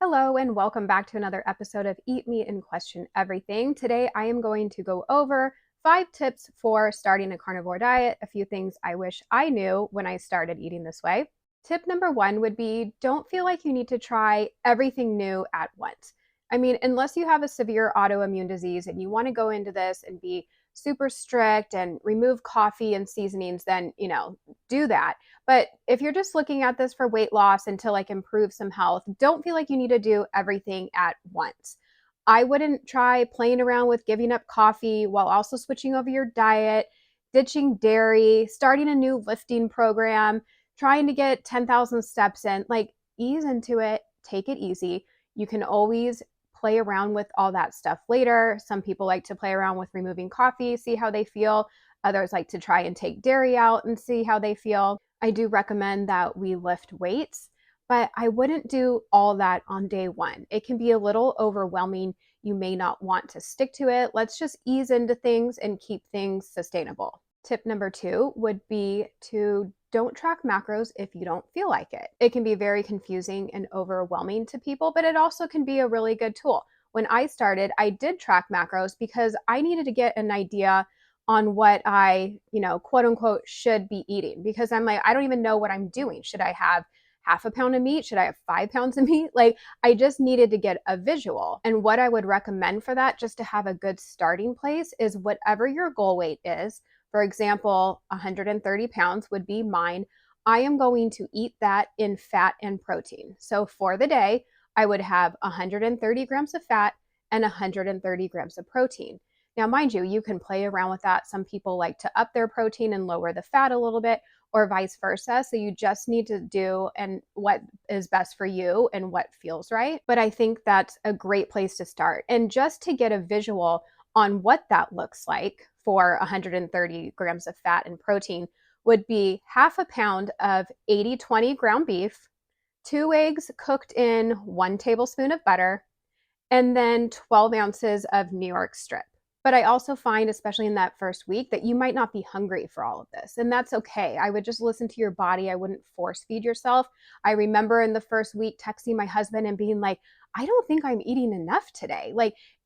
Hello and welcome back to another episode of Eat Meat and Question Everything. Today I am going to go over 5 tips for starting a carnivore diet, a few things I wish I knew when I started eating this way. Tip number 1 would be don't feel like you need to try everything new at once. I mean, unless you have a severe autoimmune disease and you want to go into this and be super strict and remove coffee and seasonings, then, do that. But if you're just looking at this for weight loss and to improve some health, don't feel like you need to do everything at once. I wouldn't try playing around with giving up coffee while also switching over your diet, ditching dairy, starting a new lifting program, trying to get 10,000 steps in. Ease into it, take it easy. You can always play around with all that stuff later. Some people like to play around with removing coffee, see how they feel. Others like to try and take dairy out and see how they feel. I do recommend that we lift weights, but I wouldn't do all that on day one. It can be a little overwhelming. You may not want to stick to it. Let's just ease into things and keep things sustainable. Tip number 2 would be to don't track macros if you don't feel like it. It can be very confusing and overwhelming to people, but it also can be a really good tool. When I started, I did track macros because I needed to get an idea on what I, quote unquote, should be eating, because I'm like, I don't even know what I'm doing. Should I have half a pound of meat? Should I have 5 pounds of meat? I just needed to get a visual. And what I would recommend for that, just to have a good starting place, is whatever your goal weight is. For example, 130 pounds would be mine. I am going to eat that in fat and protein. So for the day, I would have 130 grams of fat and 130 grams of protein. Now, mind you, you can play around with that. Some people like to up their protein and lower the fat a little bit, or vice versa. So you just need to do and what is best for you and what feels right. But I think that's a great place to start. And just to get a visual on what that looks like for 130 grams of fat and protein would be half a pound of 80-20 ground beef, 2 eggs cooked in 1 tablespoon of butter, and then 12 ounces of New York strip. But I also find, especially in that first week, that you might not be hungry for all of this. And that's okay. I would just listen to your body. I wouldn't force feed yourself. I remember in the first week texting my husband and being like, I don't think I'm eating enough today.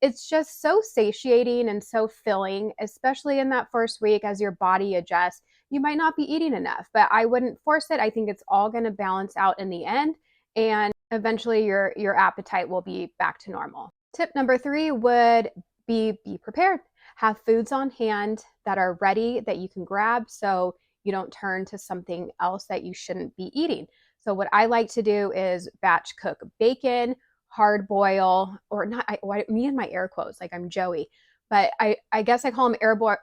It's just so satiating and so filling, especially in that first week as your body adjusts. You might not be eating enough, but I wouldn't force it. I think it's all going to balance out in the end. And eventually your appetite will be back to normal. Tip number 3 would be prepared. Have foods on hand that are ready that you can grab so you don't turn to something else that you shouldn't be eating. So what I like to do is batch cook bacon, hard boil, or not, me and my air quotes, like I'm Joey, but I guess I call them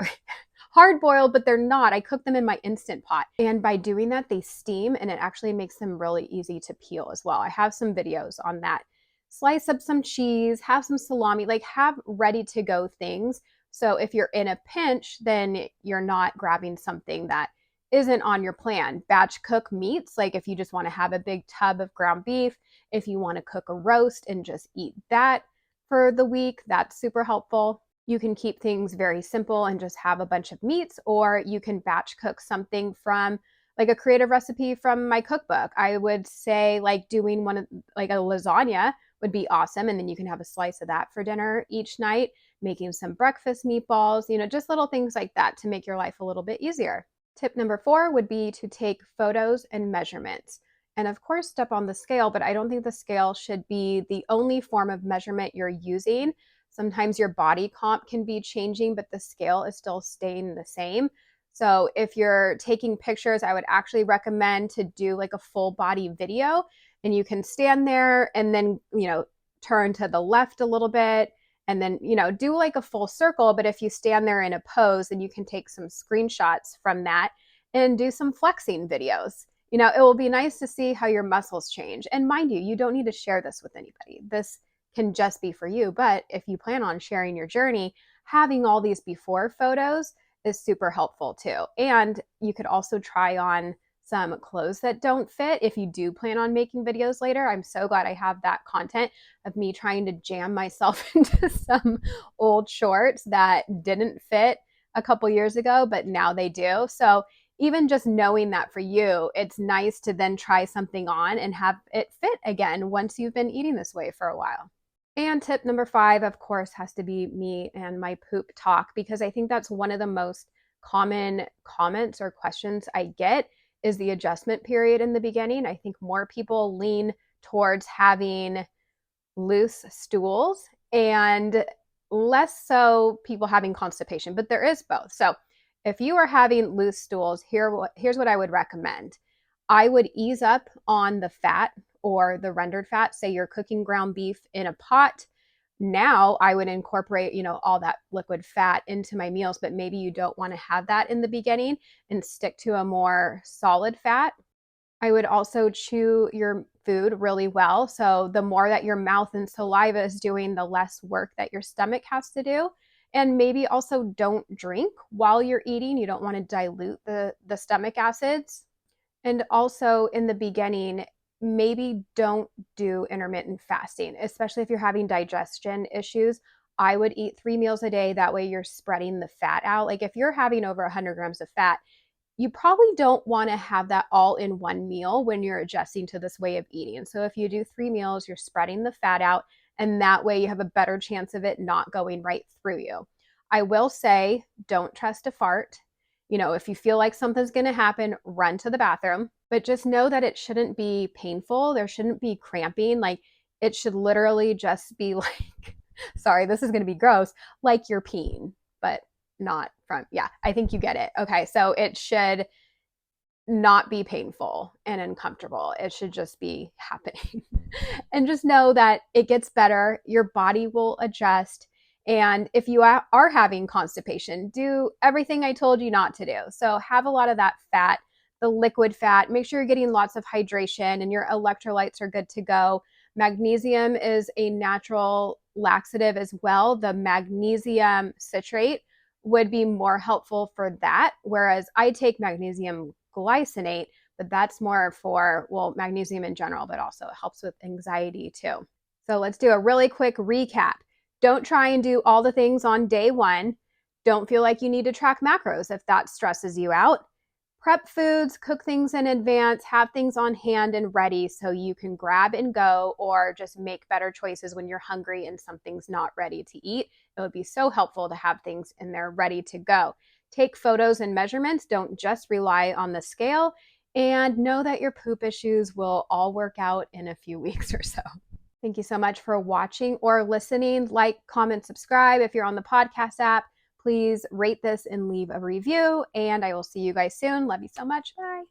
hard boiled, but they're not. I cook them in my Instant Pot. And by doing that, they steam and it actually makes them really easy to peel as well. I have some videos on that. Slice up some cheese, have some salami, have ready to go things. So if you're in a pinch, then you're not grabbing something that isn't on your plan. Batch cook meats, if you just want to have a big tub of ground beef, if you want to cook a roast and just eat that for the week, that's super helpful. You can keep things very simple and just have a bunch of meats, or you can batch cook something from a creative recipe from my cookbook. I would say doing one of a lasagna would be awesome. And then you can have a slice of that for dinner each night, making some breakfast meatballs, just little things like that to make your life a little bit easier. Tip number 4 would be to take photos and measurements. And of course, step on the scale, but I don't think the scale should be the only form of measurement you're using. Sometimes your body comp can be changing, but the scale is still staying the same. So if you're taking pictures, I would actually recommend to do a full body video, and you can stand there and then, turn to the left a little bit and then, do a full circle. But if you stand there in a pose, then you can take some screenshots from that and do some flexing videos. It will be nice to see how your muscles change. And mind you, you don't need to share this with anybody. This can just be for you. But if you plan on sharing your journey, having all these before photos is super helpful too. And you could also try on some clothes that don't fit if you do plan on making videos later. I'm so glad I have that content of me trying to jam myself into some old shorts that didn't fit a couple years ago, but now they do. So even just knowing that for you, it's nice to then try something on and have it fit again once you've been eating this way for a while. And tip number 5, of course, has to be me and my poop talk, because I think that's one of the most common comments or questions I get is the adjustment period in the beginning. I think more people lean towards having loose stools and less so people having constipation, but there is both. So if you are having loose stools, here's what I would recommend. I would ease up on the fat or the rendered fat. Say you're cooking ground beef in a pot. Now I would incorporate, all that liquid fat into my meals, but maybe you don't want to have that in the beginning and stick to a more solid fat. I would also chew your food really well. So the more that your mouth and saliva is doing, the less work that your stomach has to do. And maybe also don't drink while you're eating. You don't want to dilute the stomach acids. And also in the beginning, maybe don't do intermittent fasting, especially if you're having digestion issues. I would eat 3 meals a day. That way you're spreading the fat out. Like if you're having over 100 grams of fat, you probably don't want to have that all in one meal when you're adjusting to this way of eating. So if you do 3 meals, you're spreading the fat out, and that way you have a better chance of it not going right through you. I will say, don't trust a fart. If you feel like something's going to happen, run to the bathroom, but just know that it shouldn't be painful. There shouldn't be cramping. Like it should literally just be like, sorry, this is going to be gross, like you're peeing, but not from, yeah, I think you get it. Okay. So it should not be painful and uncomfortable. It should just be happening. And just know that it gets better. Your body will adjust. And if you are having constipation, do everything I told you not to do. So have a lot of that fat, the liquid fat. Make sure you're getting lots of hydration and your electrolytes are good to go. Magnesium is a natural laxative as well. The magnesium citrate would be more helpful for that. Whereas I take magnesium glycinate, but that's more for, magnesium in general, but also it helps with anxiety too. So let's do a really quick recap. Don't try and do all the things on day 1. Don't feel like you need to track macros if that stresses you out. Prep foods, cook things in advance, have things on hand and ready so you can grab and go, or just make better choices when you're hungry and something's not ready to eat. It would be so helpful to have things in there ready to go. Take photos and measurements. Don't just rely on the scale, and know that your poop issues will all work out in a few weeks or so. Thank you so much for watching or listening. Like, comment, subscribe. If you're on the podcast app, please rate this and leave a review. And I will see you guys soon. Love you so much. Bye.